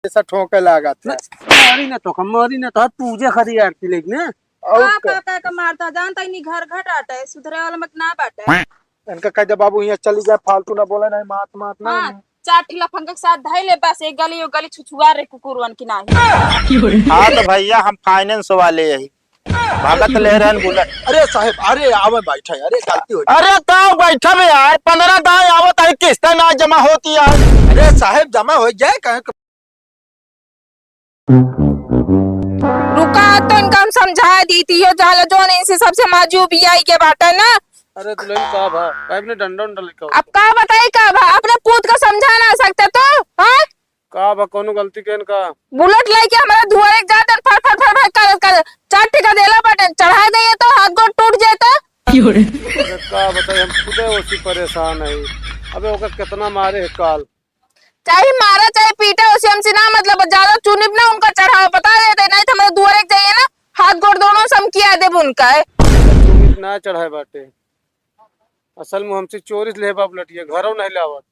ऐसा ठोके लगा था। मारी ना तो पूजे खरी आरती लेकिन और का मारता जानता ही नहीं घर घट आटा है सुधरे वाला मत ना बाटे। इनका कह बाबू यहाँ चली जाए फालतू ना बोला नहीं मात मात ना। हाँ चार ठिला फंका के साथ धाई ले बस एक गली छुछुआ रे कुकुरवन की नाही। हाँ तो भैया हम फाइनेंस वाले यही भगत ले रहे हैं बुलेट। अरे साहब अरे आवे बैठा है। अरे गलती हो अरे कहाँ बैठा में यार 15 दाएं आवत है किस्त ना जमा होती है। अरे साहब जमा हो जाए कहीं रुका तो इनका हम समझा दी थी यो जाला जो इनसे सबसे माजू बीआई के बाटे ना। अरे दुल्हन का भा पाइप ने डंडा उंडा लेके अब का बताई का भा अपने पूत का समझा ना सकते तो हां का भा कोनो गलती के इनका बुलेट लेके हमारा धुआं एक जाते फट फट फट कर चार टिका देला बटन चढ़ा दे तो हाथ गोड़ टूट जाता। अरे का बताई हम खुद उसी परेशान है। अबे ओका कितना मारे है काल चाहे मारा चाहे पीटा उसे हमसे ना मतलब ज्यादा चुनिप ना उनका चढ़ावा बता देते नहीं तो हमारे धुआं एक जाइए ना हाथ गोड़ दोनों सम किया दे उनका है ना चढ़ाए बाटे। असल में हमसे चोरी ले बाप लटिया घरों नहीं लावत।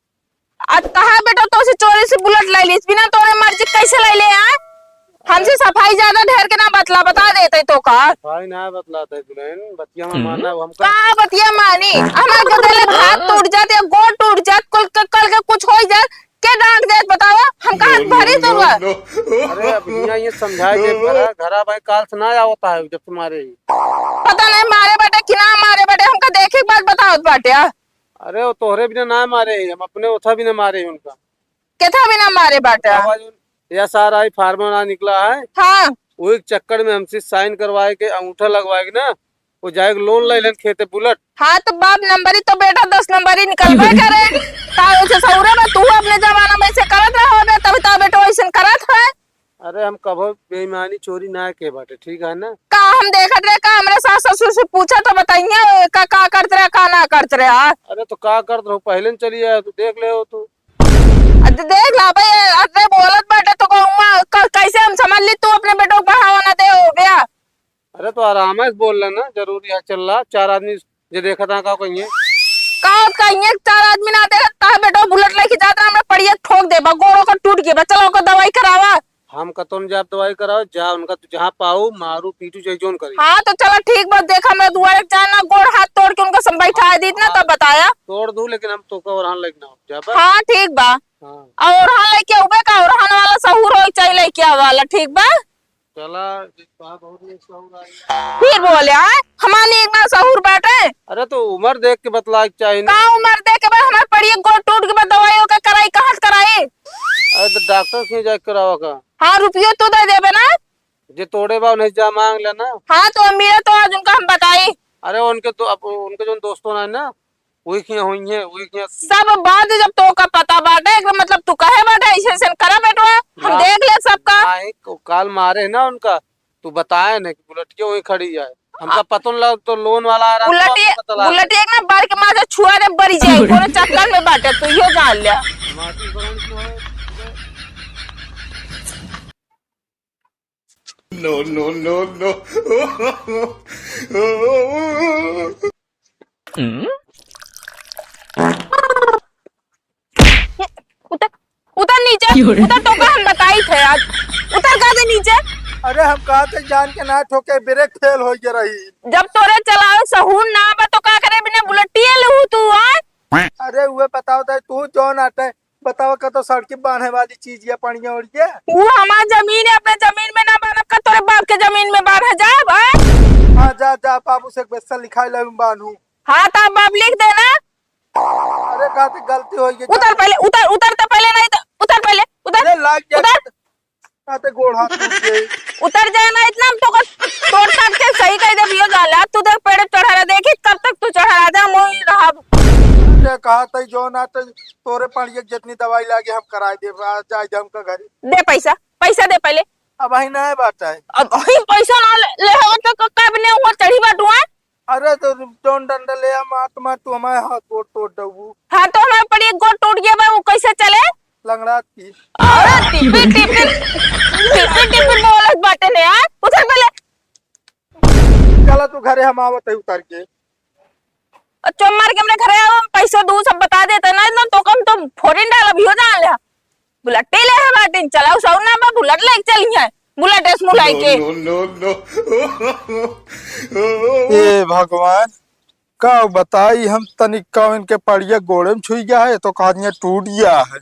आज कहा बेटा तो उसे चोरी से बुलेट ले ली बिना तोरे मर्जी कैसे ले ले यार हमसे सफाई ज्यादा ढेर के ना बता देते तो का भाई ना बतलाता है दुल्हन बतिया में माना हमका का बतिया मानी हमारे गदले हाथ टूट जाते या गोड़ टूट जात कल के कुछ हो जात के डांट दे बतावा हम कहां भरी तो अरे अब यहाँ ये समझाए के घरा भाई काल से ना आवता है जब तुम्हारे पता नहीं मारे बेटे कि ना मारे बेटे हमका देखे के बाद बताओ बाटे। अरे वो तोहरे बिना ना मारे हम अपने उठा भी ना मारे उनका केथा भी ना मारे बाटे। या सारा ही फार्मा ना निकला है हाँ वो एक चक्कर में हमसे साइन करवाए के अंगूठा लगवाए के ना वो जाएगा लोन ले लेन खेते बुलेट। हाँ तो बाप नंबरी तो बेटा 10 नंबरी निकलबे करे ताऊ से सौरे में तू अपने जमाना में से करत रहो बे तब ता बेटा वैसे करत है। अरे हम कभी बेईमानी चोरी ना के बाटे ठीक है ना का हम देखत रहे का हमरे सास ससुर से पूछा तो बताइए का करत रहे का ना करत रहे। अरे तो का करत रहो पहले चली आया तू देख ले हो तू देख ला भाई अरे बोलत बेटा तो कैसे हम समझ ली तू अपने बेटों को बढ़ावा ना दे हो गया। अरे तो आराम से बोल रहा ना जरूरी है चल रहा 4 आदमी जो देखा था का कहिए कहिए 4 आदमी ना दे ता बेटो बुलेट लेके जाता हमरा पड़िए ठोक दे गोड़ों को टूट गया चलो को दवाई करावा हम कतौन जाब दवाई कराओ जा उनका तू जहाँ पाऊ मारू पीटू चाहे जोन करी। हाँ तो चलो ठीक बात देखा मैं दुआरे जाना गोड़ हाथ तोड़ के उनका बैठा दी ना तब बताया तोड़ दूं लेकिन हम तो और लेके ना हाँ ठीक बा और हाँ लेके उबे का और हाँ वाला सहूर हो चाहिए लेके वाला ठीक बा चला फिर बोले हमारे एक ना सहूर बैठे। अरे तो उम्र देख के बतला चाहिए का उम्र देख के हमारे पड़िए गोड़ टूट के बाद दवाई का कराई कहाँ कराई। अरे तो डॉक्टर क्यों जाके करावा का हाँ रुपये तो दे देबे ना जे तोड़े बा नहीं जा मांग लेना। हाँ तो मेरा तो आज उनका हम बताई। अरे उनके तो उनके जो दोस्तों ना है ना वही किया हुई है वही किया सब बात जब तो का पता बाटे मतलब तू कहे बाटे ऐसे करा बेटवा हम देख ले सबका काल मारे है ना उनका तू बताया ना कि बुलेट वही खड़ी है हमका पता नहीं लग तो लोन वाला आ रहा बुलेट एक ना बार के मारे छुआ रे बड़ी जाए कोनो चक्कर में बाटे तू यो जान ले। No, no, no, no. उतर नीचे उतर तो हम बताई थे आज उतर का दे नीचे। अरे हम कहा थे जान के ना ठोके ब्रेक फेल हो गया रही जब तोरे चलाओ सहून ना बा तो का करे बिना बुलेटिए लहू तू अरे वो बताओ तू जौन आटे बताओ का तो सड़की बांधने वाली चीज है पड़िया और ये वो हमार जमीन है अपने जमीन में ना बांध का तोरे बाप के जमीन में बांध जा हाँ जा बाबू से पैसा लिखाई ले बांधू। हाँ तो बाप लिख देना। अरे कहा तो गलती हो गई उतर पहले उतर तो पहले नहीं तो उतर पहले उतर गोड़ हाथ उतर जाए ना इतना तो तोड़ काट के सही कह दे बियो जाला तू देख पेड़ चढ़ा रहा देखी कब तक तू चढ़ा रहा जा मोई रहा कहा था जो ना तो तोरे पड़िए जितनी दवाई लागे हम कराए दे जाए हमका घर दे पैसा दे पहले अब वही ना बात है अब वही पैसा ना ले हो तो कब ने ऊपर चढ़ी बाटू है। अरे तो जोन डंडा ले मात तू हमारे हाथ गोड़ तोड़ दबू। हाँ तो हमारे पड़िए गोड़ टूट गया भाई वो कैसे चले लंगड़ा थी अरे टिपिन बोलत बाटे ने यार उतर पहले चला तू घरे हम आवत है उतर के मार के हमने घरे आओ पैसा दू सब बता देते ना तो कम तो फॉरेन डाल अभी हो जान ले बुलेट ले है बाटिन चलाऊ सौ ना बा बुलेट ले चली है बुलेट एस मुलाई के No, no, no. ए भगवान का बताई हम तनिक का इनके पड़िया गोड़े में छुई गया है तो कहानियां टूट गया है।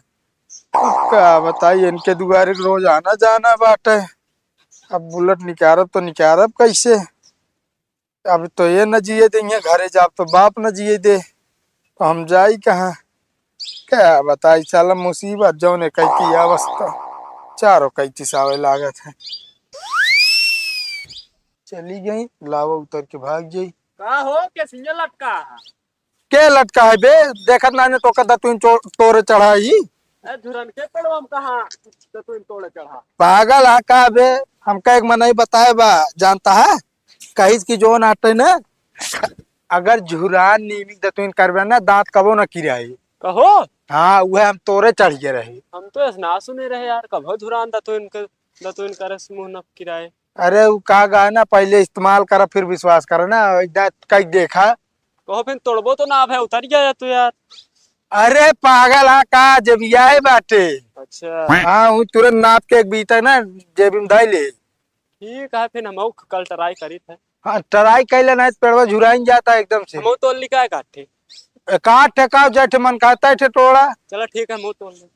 क्या बताई इनके दुआरे रोज आना जाना बाटे। अब बुलेट निकारब तो निकारब कैसे। अब तो ये न जिए देंगे घरे जाब तो बाप न जिए दे तो हम जाई कहाँ। क्या बताई साला मुसीबत जौने कई की अवस्था चारों कई तिसावे लागत है। चली गई लावा उतर के भाग गई। का हो के सिंगल लटका के लटका है बे देखत नाने तो कदा तू तोरे चढ़ाई ए धुरन के पेड़वा में कहां तो तू तोड़े चढ़ा पागल है का बे हमका एक मनई बताए बा जानता है कहीं की जोन आटे ना अगर झुरान नीमिक दतुन करबे ना दांत कबो न किराई कहो हाँ वह हम तोरे चढ़ के रहे। हम तो ना सुने रहे यार कब धुरान दतुन करे मुंह न किराए। अरे वो कहा गा ना पहले इस्तेमाल करा फिर विश्वास करा ना कहीं देखा कहो फिर तोड़बो तो ना है उतर गया तू यार। अरे पागल है का जब यह बाटे अच्छा हाँ वो तुरंत नाप के एक बीता ना जेब में धाई ले। ठीक है फिर हम कल ट्राई करी थे। हाँ ट्राई कैले ना पेड़वा झुराइन जाता है एकदम से। हम तो लिखा है काटे काट ठेकाओ जैठ मन कहता है टोड़ा। चलो ठीक है मुंह तोड़ ले।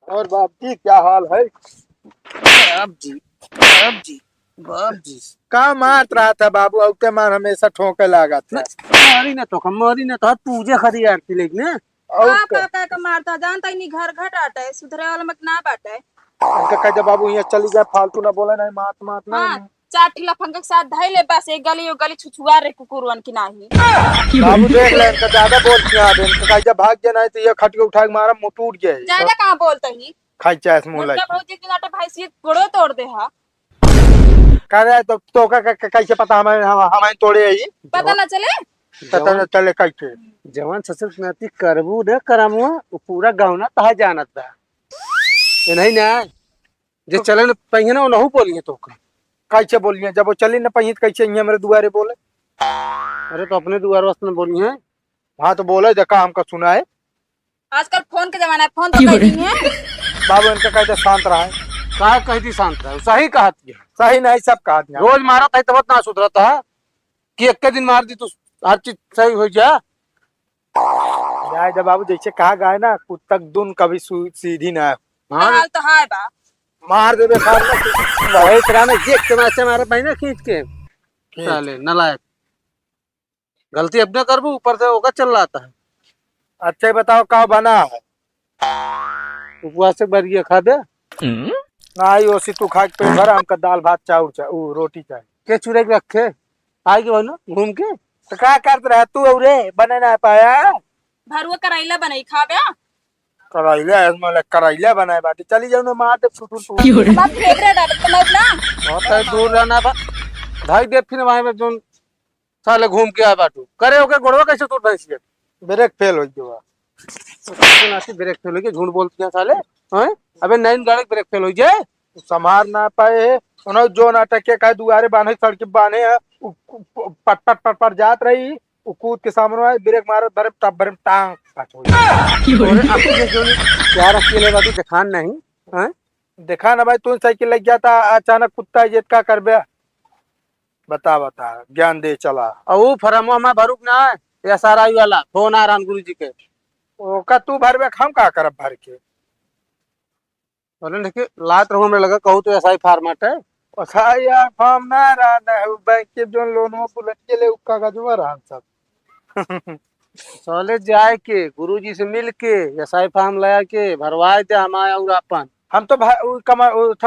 और बाप जी क्या हाल है। बाप जी का मारत रहा था बाबू अब के मार हमेशा ठोके लगा था। मारी ना तो पूजे खरी यार थी लेकिन और का मारता जानता नहीं घर घट आटा है सुधरे वाला मत ना बाटा है। उनका कह बाबू यहाँ चली जाए फालतू ना बोले नहीं मात मात ना। हाँ चार ठिला फंका के साथ धाई ले बस एक गली छुछुआ रे कुकुरवन की नाही। बाबू देख ले इनका ज्यादा बोलती है इनका कह भाग गया नहीं तो ये खट के उठा के मारा मुंह टूट गया ज्यादा कहाँ बोलता ही खाई चाहे मुंह लाई भौजी के नाटे भाई से गोड़ो तोड़ दे हा कह रहे तो कैसे पता हमें तोड़े ही पता ना चले पता न चले कैसे जवान ससुर नाती करबू न करमु पूरा गाँव ना तहा जानत था ये नहीं ना जे चले न पहिए ना नहु बोलिए तो कैसे बोलिए जब वो चली न पही कैसे यहाँ मेरे दुआरे बोले। अरे तो अपने दुआर वास्ते बोलिए। हाँ तो बोले देखा हमका सुना है आजकल फोन के जमाना है फोन तो कहीं नहीं है। बाबू इनका कहते शांत रहा है कहा कही थी शांत रहा सही कहा थी सही नहीं सब कहा दिया। रोज मारा था तब ना सुधरा था कि एक दिन मार दी तो हर चीज सही हो जा। जब बाबू जैसे कहा गया ना कुत्तक दुन कभी सीधी ना हाल तो हाय बा मार देवे देख के मैसे मारे पहले खींच के साले नलायक गलती अपने करबू ऊपर से होगा चल रहा था। अच्छा बताओ कहा बना है उपवास से बरिया खा दे नहीं ओसी तू खा के पेट भरा हमका दाल भात चाउर रोटी चाहिए के चुरे के रखे आगे बनो घूम के तो क्या करते रहे तू और बने ना पाया भरुआ करैला बनाई खाबे करैला बनाए बाटी चली जाओ ना मार दे बाप फेवरेट है समझ ना बहुत दूर रहना बा भाई देख फिर वहां पे जोन साले घूम के आ बाटू करे ओके गोड़वा कैसे तोड़ भैंस के ब्रेक फेल हो गया नासी ब्रेक फेल हो गया झूठ बोलती है साले हैं अबे नैन गाड़ी ब्रेक फेल हो जाए संभार ना पाए उन्होंने जो नाटक के कहा दुआरे बांधे सड़क बांधे पट पट पट पट जात रही कूद के सामने आए ब्रेक मारे बरे टप बरे टांग क्या अकेले बातू दिखान नहीं हैं देखा ना भाई तू साइकिल लग जाता अचानक कुत्ता जेत का करबे बता ज्ञान दे चला और वो फरमो में भरूक ना है या सारा वाला फोन आ रहा गुरु जी के ओका तू भरबे हम का करब भर के बोले देखिए लात रहो में लगा कहूँ तो ऐसा ही फॉर्मेट है यार फॉर्म ना रहा बैंक के जो लोन बुलेट के लिए कागज में रहा सब साले जाए के गुरुजी से मिल के ऐसा ही फॉर्म लगा के भरवाए थे हमारे और अपन हम तो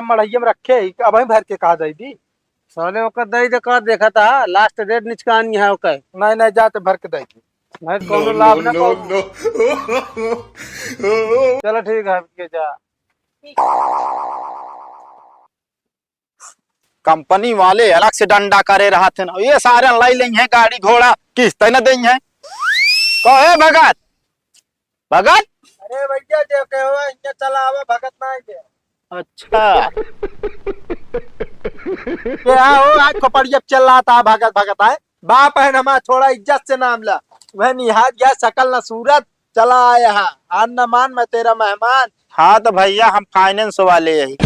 मढ़ैया में रखे अब हम भर के कहा दी दी साले ओकर दई दे कर देखा था लास्ट डेट निचकानी है ओकर नहीं जाते भर के देगी नहीं कोनो लाभ ना चलो ठीक है के जा कंपनी वाले अलग से डंडा करे रहा थे ना ये सारे लाई लेंगे हैं गाड़ी घोड़ा किस्त न देंगे हैं कहे भगत भगत अरे भैया जो कहो इनके चला आवे भगत ना के अच्छा क्या हो आज खोपड़िया चल रहा था भगत भगत आए बाप है नमा, थोड़ा इज्जत से नाम ला। वह निहात गया शकल न सूरत, चला आया यहाँ, आन न मान, मैं तेरा मेहमान। हाँ तो भैया हम फाइनेंस वाले यही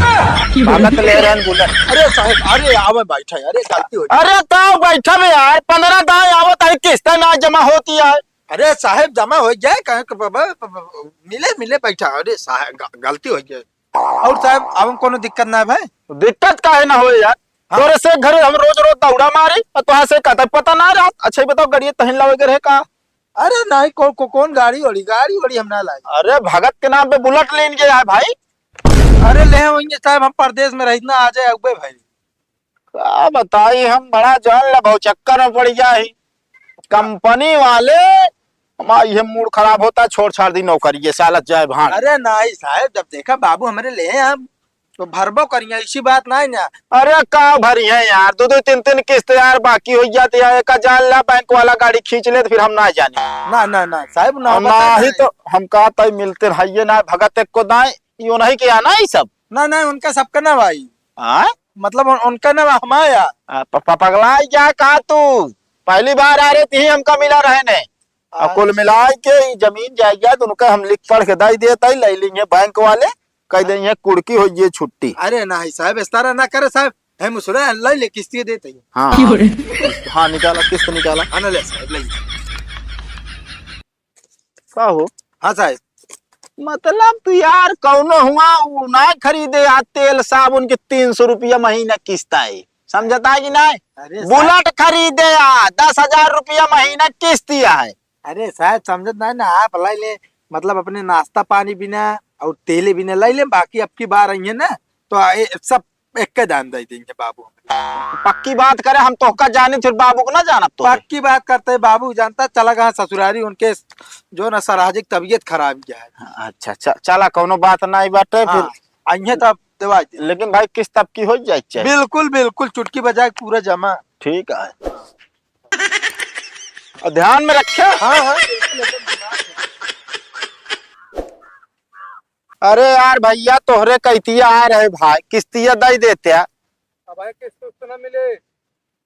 भगत ले रहे हैं बुलेट। अरे साहब, अरे आवे बैठा, अरे गलती हो गई। अरे तो बैठा में यार 15 दाएं आवत है, किस्त ना जमा होती है। अरे साहब जमा हो जाए, मिले मिले बैठा। अरे साहब गलती हो जाए। और साहब अब कोनो दिक्कत ना है भाई? दिक्कत काहे ना हो यार, तोरे से घरे हम रोज रोज दौड़ा मारे और तुहा से कहता पता ना रहा। अच्छा ही बताओ गाड़ी तहन लावे के रहे का? अरे नहीं, कौन गाड़ी वाड़ी हम ना लाए। अरे भगत के नाम पे बुलेट लेन गया है भाई। अरे ले होंगे साहब, हम परदेश में रहना आ जाए अगुए भाई। क्या बताई, हम बड़ा जान लगा चक्कर में पड़ गया है। कंपनी वाले हमारा ये मूड खराब होता, छोड़ छाड़ दी नौकरी, ये सालत जाए भान। अरे नहीं साहब, जब देखा बाबू हमारे ले हम तो भरबो करिए, इसी बात नहीं ना। अरे का भरी है यार, दो दो तीन तीन किस्त यार बाकी हो जाती है। एक जान ला बैंक वाला गाड़ी खींच ले तो फिर हम ना जाने। ना साहब ना ही तो हम कहा तय मिलते है ना भगत एक को दाए यो नहीं किया ना ये सब। ना उनका सबका ना भाई, हाँ मतलब उनका ना हमारा। पगला क्या कहा तू, पहली बार आ रही थी हमका मिला रहने। कुल मिला के जमीन जायदाद उनका हम लिख पढ़ के दाई देता ले लेंगे बैंक वाले, कह देंगे कुड़की हो ये छुट्टी। अरे नहीं साहब, इस तरह ना करे साहब, है मुसरा अल्लाह ले किस्त देते हैं। हाँ निकाला, किस्त निकाला। आना ले साहब, ले का हो? हाँ साहब, मतलब तू यार कौनो हुआ ना खरीदे यार तेल साबुन के 300 रुपया महीना किस्त आई, समझता है कि नहीं? अरे बुलेट खरीदे यार 10,000 रुपया महीना किस्त है। अरे साहब समझत नहीं ना, आप लाई ले, मतलब अपने नाश्ता पानी बिना और तेले बिना लाई ले, बाकी अब की बार आई है ना तो सब एक के दान दे देंगे बाबू। पक्की बात करे, हम तो का जाने फिर बाबू को ना जाना तो। पक्की बात करते है, बाबू जानता चला गया ससुरारी, उनके जो ना साराजिक तबीयत खराब गया है। अच्छा चला कोनो बात नहीं बाटे फिर। हाँ, आई तब दवा। लेकिन भाई किस्त अब की हो जाए चाहिए। बिल्कुल चुटकी बजाए पूरा जमा। ठीक है, और ध्यान में रखे। हाँ अरे यार भैया तोहरे कैतिया आ रहे भाई, किस्तिया दे देते हैं। भाई किस्त ना मिले।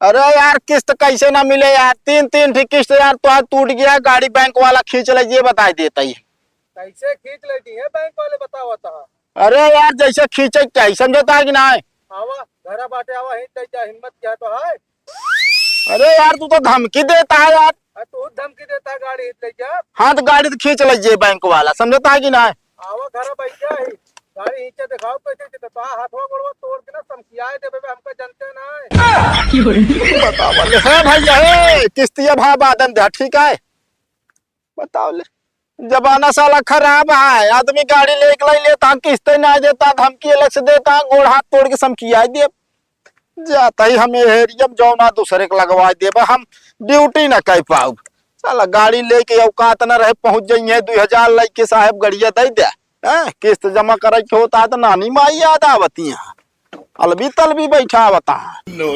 अरे यार किस्त कैसे ना मिले यार, तीन ठीक किस्त यार तो टूट गया, गाड़ी बैंक वाला खींच ले ये बता देता ही। कैसे खींच लेती है बैंक वाले, बताओ था। अरे यार जैसे खींचे चाहिए, समझता है कि ना? आवा घरा बाटे आवा, हिम्मत क्या तो है। अरे यार तू तो धमकी देता है यार। तू धमकी देता है, गाड़ी हिट ले जा। हाँ तो गाड़ी तो खींच लीजिए बैंक वाला, समझता है कि ना? आवा घर बैठ जा, गाड़ी नीचे दिखाओ कैसे तो हाथवा गोड़वा तोड़ के ना समकियाए देबे, हमका जानते ना। बताओ है भैया, है किस्तिया भाव बादन दे, ठीक है बताओ ले। जमाना साला खराब है, आदमी गाड़ी लेके लेता किस्त ना देता, धमकी अलग से देता, गोड़ हाथ तोड़ के समकियाए दे जाता ही हमें हेरियम जो ना दूसरे को लगवा दे, हम ड्यूटी ना कर पाऊ। साला गाड़ी लेके औकात न रहे, पहुंच जाइए 2000 लेके साहब गड़िया दे दे, किस्त जमा करे के होता है तो नानी माई याद आवती, अलबी तलबी बैठा बता। No.